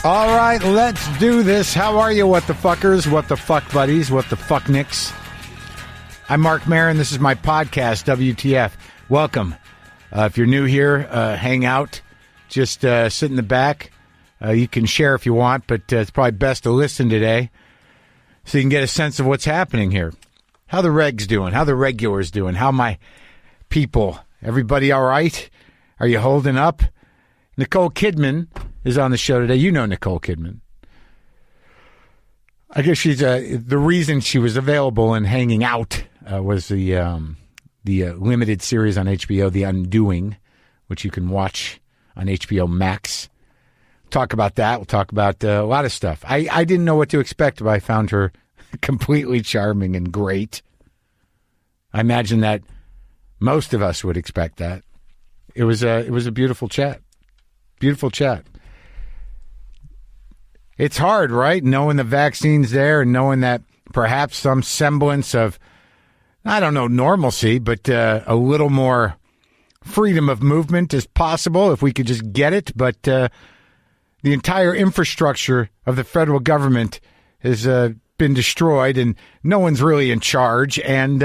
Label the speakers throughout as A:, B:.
A: All right, let's do this. How are you, what the fuckers, what the fuck buddies, what the fuck nicks? I'm Marc Maron. This is my podcast, WTF. Welcome. If you're new here, hang out. Just sit in the back. You can share if you want, but it's probably best to listen today so you can get a sense of what's happening here. How the regs doing? How the regulars doing? How my people? Everybody all right? Are you holding up? Nicole Kidman is on the show today. You know Nicole Kidman. I guess she's the reason she was available and hanging out was the limited series on HBO, The Undoing, which you can watch on HBO Max. Talk about that. We'll talk about a lot of stuff. I didn't know what to expect, but I found her completely charming and great. I imagine that most of us would expect that. It was a beautiful chat. Beautiful chat. It's hard, right? Knowing the vaccine's there and knowing that perhaps some semblance of, I don't know, normalcy, but a little more freedom of movement is possible if we could just get it. But the entire infrastructure of the federal government has been destroyed and no one's really in charge. And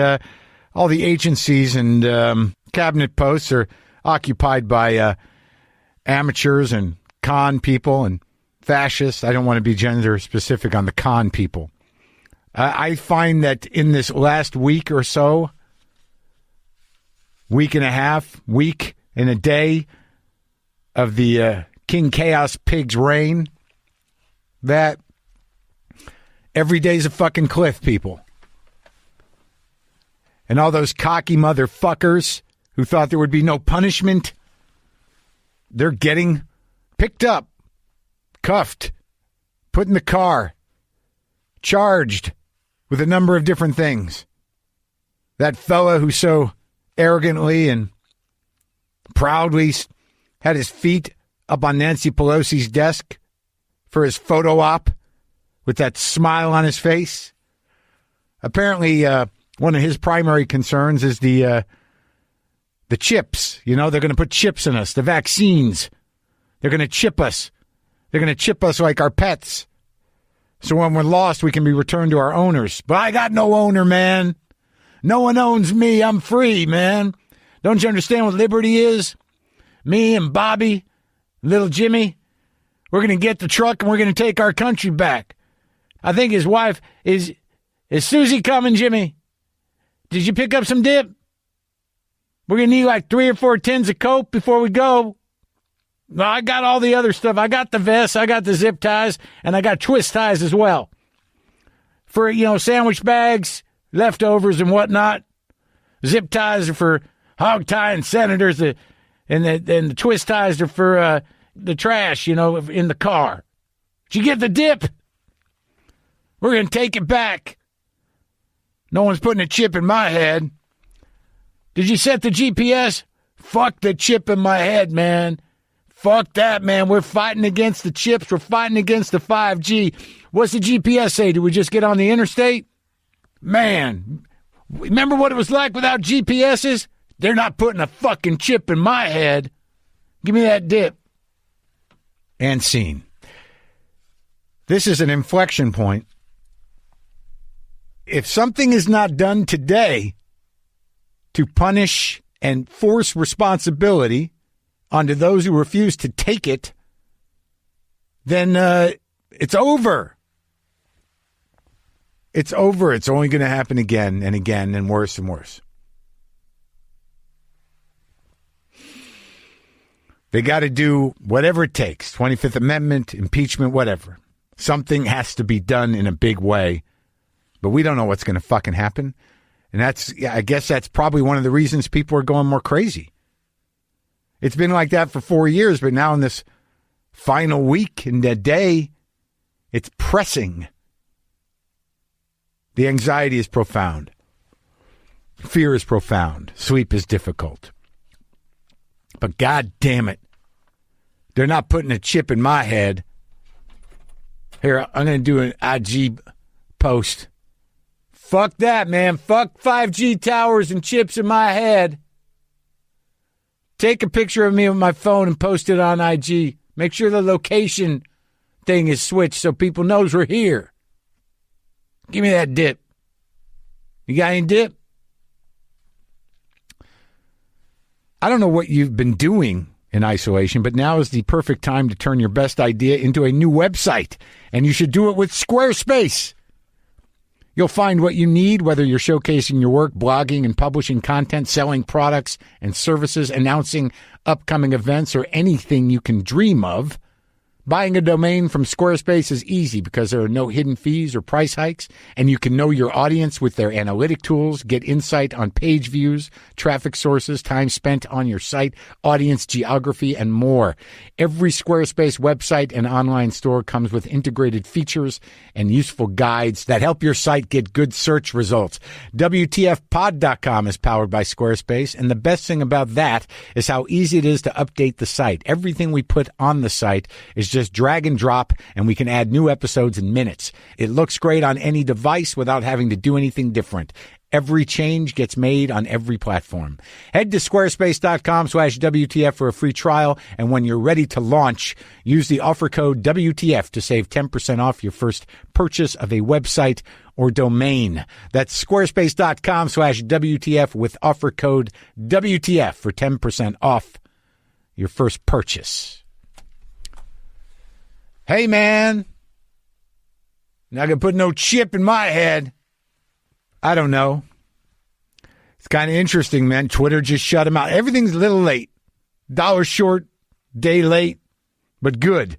A: all the agencies and cabinet posts are occupied by amateurs and con people and fascists. I don't want to be gender specific on the con people. I find that in this last week or so, week and a half, week and a day of the King Chaos Pig's reign, that every day's a fucking cliff, people. And all those cocky motherfuckers who thought there would be no punishment, they're getting picked up, cuffed, put in the car, charged with a number of different things. That fella who so arrogantly and proudly had his feet up on Nancy Pelosi's desk for his photo op with that smile on his face. Apparently, one of his primary concerns is the chips. You know, they're going to put chips in us, the vaccines. They're going to chip us. They're going to chip us like our pets. So when we're lost, we can be returned to our owners. But I got no owner, man. No one owns me. I'm free, man. Don't you understand what liberty is? Me and Bobby, little Jimmy, we're going to get the truck and we're going to take our country back. I think his wife is Susie coming, Jimmy? Did you pick up some dip? We're going to need like 3 or 4 tins of Coke before we go. No, I got all the other stuff. I got the vests, I got the zip ties, and I got twist ties as well. For, sandwich bags, leftovers and whatnot. Zip ties are for hog tying senators, and the twist ties are for the trash, in the car. Did you get the dip? We're going to take it back. No one's putting a chip in my head. Did you set the GPS? Fuck the chip in my head, man. Fuck that, man. We're fighting against the chips. We're fighting against the 5G. What's the GPS say? Do we just get on the interstate? Man, remember what it was like without GPSs? They're not putting a fucking chip in my head. Give me that dip. And scene. This is an inflection point. If something is not done today to punish and force responsibility onto those who refuse to take it, then it's over. It's over. It's only going to happen again and again and worse and worse. They got to do whatever it takes. 25th Amendment, impeachment, whatever. Something has to be done in a big way. But we don't know what's going to fucking happen. And I guess that's probably one of the reasons people are going more crazy. It's been like that for 4 years, but now in this final week and a day, it's pressing. The anxiety is profound. Fear is profound. Sleep is difficult. But God damn it, they're not putting a chip in my head. Here, I'm going to do an IG post. Fuck that, man. Fuck 5G towers and chips in my head. Take a picture of me with my phone and post it on IG. Make sure the location thing is switched so people knows we're here. Give me that dip. You got any dip? I don't know what you've been doing in isolation, but now is the perfect time to turn your best idea into a new website, and you should do it with Squarespace. You'll find what you need, whether you're showcasing your work, blogging and publishing content, selling products and services, announcing upcoming events, or anything you can dream of. Buying a domain from Squarespace is easy because there are no hidden fees or price hikes, and you can know your audience with their analytic tools, get insight on page views, traffic sources, time spent on your site, audience geography, and more. Every Squarespace website and online store comes with integrated features and useful guides that help your site get good search results. WTFpod.com is powered by Squarespace, and the best thing about that is how easy it is to update the site. Everything we put on the site is just drag and drop, and we can add new episodes in minutes. It looks great on any device without having to do anything different. Every change gets made on every platform. Head to squarespace.com/WTF for a free trial, and when you're ready to launch, use the offer code WTF to save 10% off your first purchase of a website or domain. That's squarespace.com/WTF with offer code WTF for 10% off your first purchase. Hey, man, not going to put no chip in my head. I don't know. It's kind of interesting, man. Twitter just shut him out. Everything's a little late. Dollar short, day late, but good.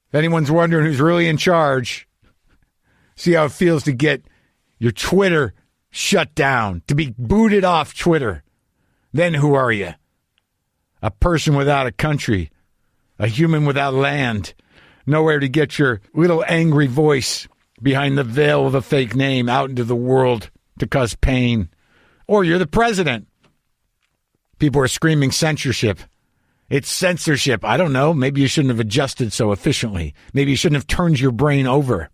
A: If anyone's wondering who's really in charge, see how it feels to get your Twitter shut down, to be booted off Twitter. Then who are you? A person without a country. A human without land, nowhere to get your little angry voice behind the veil of a fake name out into the world to cause pain. Or you're the president. People are screaming censorship. It's censorship. I don't know. Maybe you shouldn't have adjusted so efficiently. Maybe you shouldn't have turned your brain over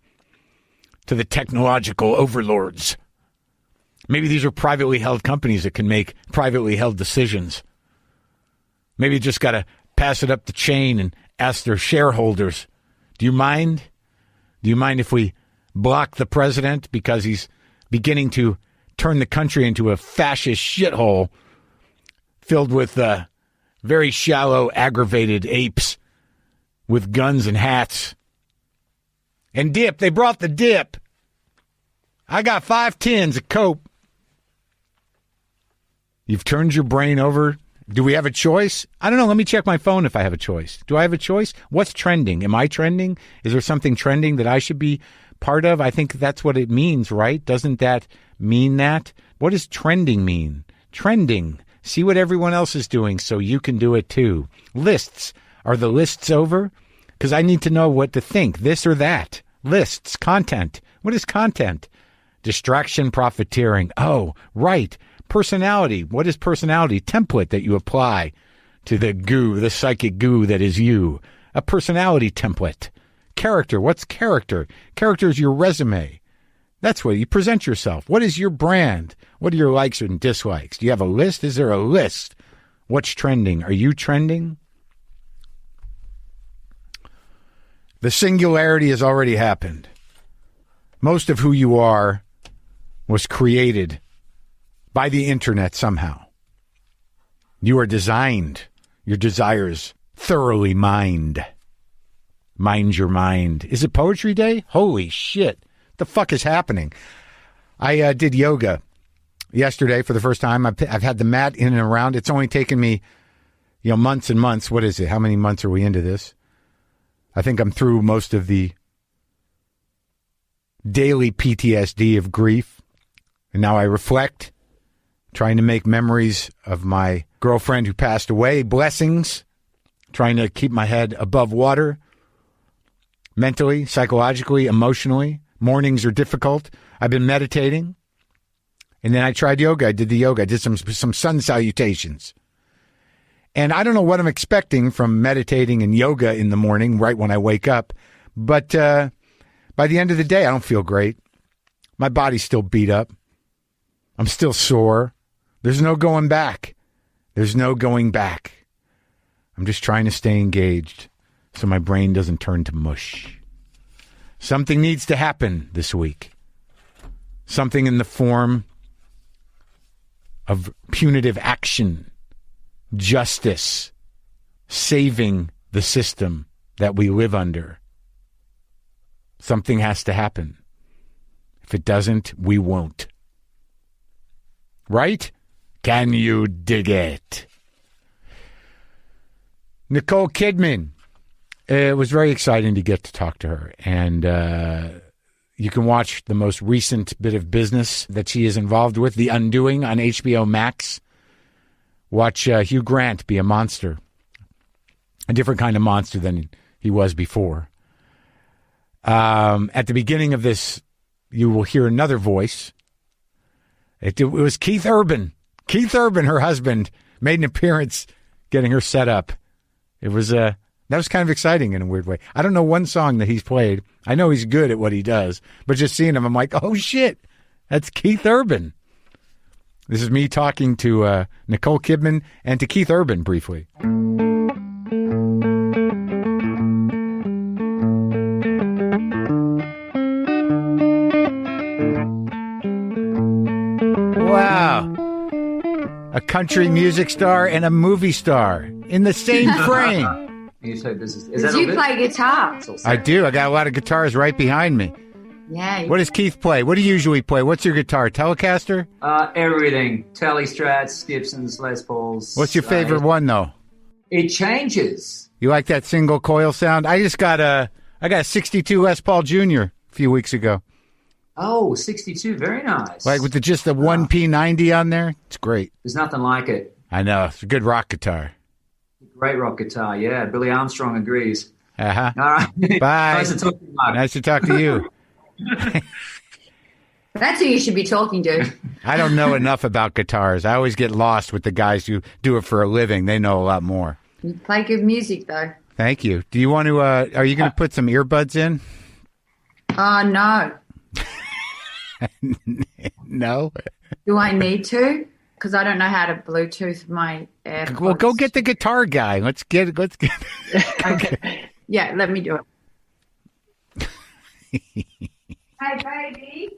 A: to the technological overlords. Maybe these are privately held companies that can make privately held decisions. Maybe you just got to pass it up the chain and ask their shareholders, do you mind? Do you mind if we block the president because he's beginning to turn the country into a fascist shithole filled with very shallow, aggravated apes with guns and hats? And dip. They brought the dip. I got 5 tins of Coke. You've turned your brain over. Do we have a choice? I don't know. Let me check my phone if I have a choice. Do I have a choice? What's trending? Am I trending? Is there something trending that I should be part of? I think that's what it means, right? Doesn't that mean that? What does trending mean? Trending. See what everyone else is doing so you can do it too. Lists. Are the lists over? Because I need to know what to think. This or that. Lists. Content. What is content? Distraction, profiteering. Oh, right. Personality. What is personality? Template that you apply to the goo, the psychic goo that is you. A personality template. Character. What's character? Character is your resume. That's what you present yourself. What is your brand? What are your likes and dislikes? Do you have a list? Is there a list? What's trending? Are you trending? The singularity has already happened. Most of who you are was created by the internet somehow. You are designed, your desires thoroughly mined. Mind your mind. Is it poetry day? Holy shit. The fuck is happening? I did yoga yesterday for the first time. I've had the mat in and around. It's only taken me, months and months. What is it? How many months are we into this? I think I'm through most of the daily PTSD of grief. And now I reflect, trying to make memories of my girlfriend who passed away, blessings, trying to keep my head above water, mentally, psychologically, emotionally. Mornings are difficult. I've been meditating. And then I tried yoga. I did the yoga. I did some sun salutations. And I don't know what I'm expecting from meditating and yoga in the morning, right when I wake up. But by the end of the day, I don't feel great. My body's still beat up. I'm still sore. There's no going back. There's no going back. I'm just trying to stay engaged. so my brain doesn't turn to mush. Something needs to happen this week. Something in the form of punitive action, justice, saving the system that we live under. Something has to happen. If it doesn't, we won't. Right? Can you dig it? Nicole Kidman. It was very exciting to get to talk to her. And you can watch the most recent bit of business that she is involved with, The Undoing, on HBO Max. Watch Hugh Grant be a monster. A different kind of monster than he was before. At the beginning of this, you will hear another voice. It was Keith Urban. Keith Urban, her husband, made an appearance getting her set up. It was that was kind of exciting in a weird way. I don't know one song that he's played. I know he's good at what he does, but just seeing him, I'm like, oh shit, that's Keith Urban. This is me talking to Nicole Kidman and to Keith Urban briefly. Wow. A country music star and a movie star in the same frame.
B: You said this is
C: Because you play guitar.
A: I do. I got a lot of guitars right behind me.
C: Yeah.
A: What does Keith play? What do you usually play? What's your guitar? Telecaster?
B: Everything. Telly Strats, Gibsons, Les Pauls.
A: What's your favorite one, though?
B: It changes.
A: You like that single coil sound? I got a 62 Les Paul Jr. a few weeks ago.
B: Oh, 62. Very nice.
A: Like with the 1P90 on there? It's great.
B: There's nothing like it.
A: I know. It's a good rock guitar.
B: Great rock guitar, yeah. Billy Armstrong agrees.
A: Uh-huh.
B: All right.
A: Bye.
B: Nice to talk to you, Marc.
A: Nice to talk to you.
C: That's who you should be talking to.
A: I don't know enough about guitars. I always get lost with the guys who do it for a living. They know a lot more.
C: You play good music, though.
A: Thank you. Do you want to, are you going to put some earbuds in?
C: No.
A: No?
C: Do I need to? Because I don't know how to Bluetooth my AirPods.
A: Well, go get the guitar guy. Let's get.
C: Okay. Yeah, let me do it. Hey, baby.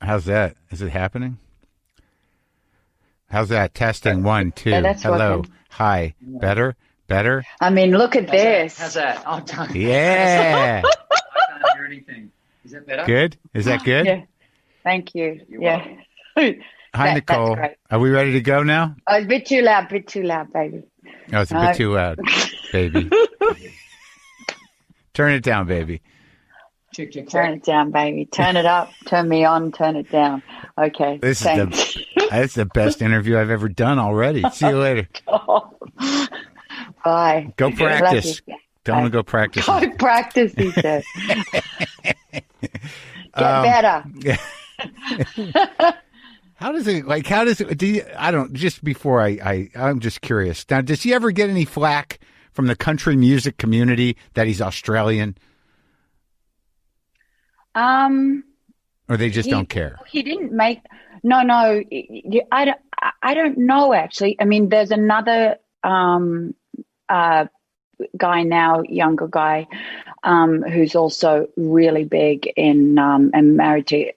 A: How's that? Is it happening? How's that? Testing 1, 2. Hello.
C: Working.
A: Hi. Better?
D: I mean, look at this.
B: How's that? Oh, don't.
A: Yeah.
B: I can't hear anything. Is that better?
A: Good? Is that good?
D: Yeah. Thank you.
B: You're
A: Hi, Nicole.
D: That's great.
A: Are we ready to go now?
D: Oh, it's a bit too loud, baby.
A: Oh, it's a bit too loud, baby. Turn it down, baby.
B: Check.
D: Turn it down, baby. Turn it up. Turn me on. Turn it down. Okay.
A: This
D: thanks.
A: is the best interview I've ever done already. See you later.
D: Bye.
A: Go practice. Don't want to go practice.
D: Go practice, he said. Get better. Just before I'm just curious. Now, does he ever get any flack from the country music community that he's Australian? Or they just don't care? He didn't make, no, I don't know, actually. I mean, there's another guy now, younger guy, who's also really big in and married to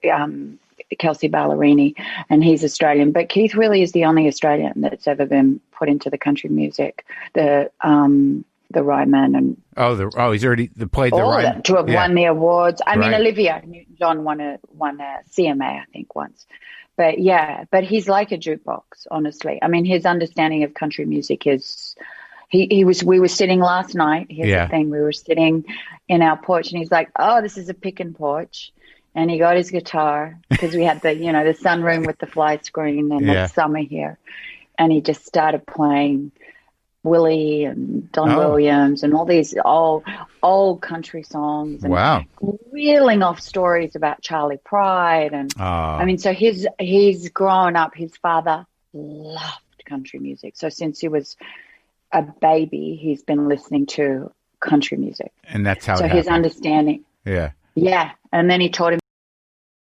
D: Kelsey Ballerini, and he's Australian. But Keith really is the only Australian that's ever been put into the country music. The Ryman and
A: he's already played the
D: all
A: Ryman
D: of them to have won the awards. I mean,
A: Right.
D: Olivia Newton-John won a CMA, I think, once. But yeah, but he's like a jukebox, honestly. I mean, his understanding of country music is. We were sitting last night. Here's the thing. We were sitting in our porch, and he's like, "Oh, this is a pickin' porch." And he got his guitar because we had the sunroom with the fly screen, and it's summer here. And he just started playing Willie and Don Williams and all these old country songs. And
A: Wow.
D: reeling off stories about Charlie Pride. And I mean, so he's grown up. His father loved country music. So since he was a baby, he's been listening to country music.
A: And that's how
D: so
A: it
D: his
A: happened.
D: understanding.
A: Yeah.
D: Yeah. And then he taught him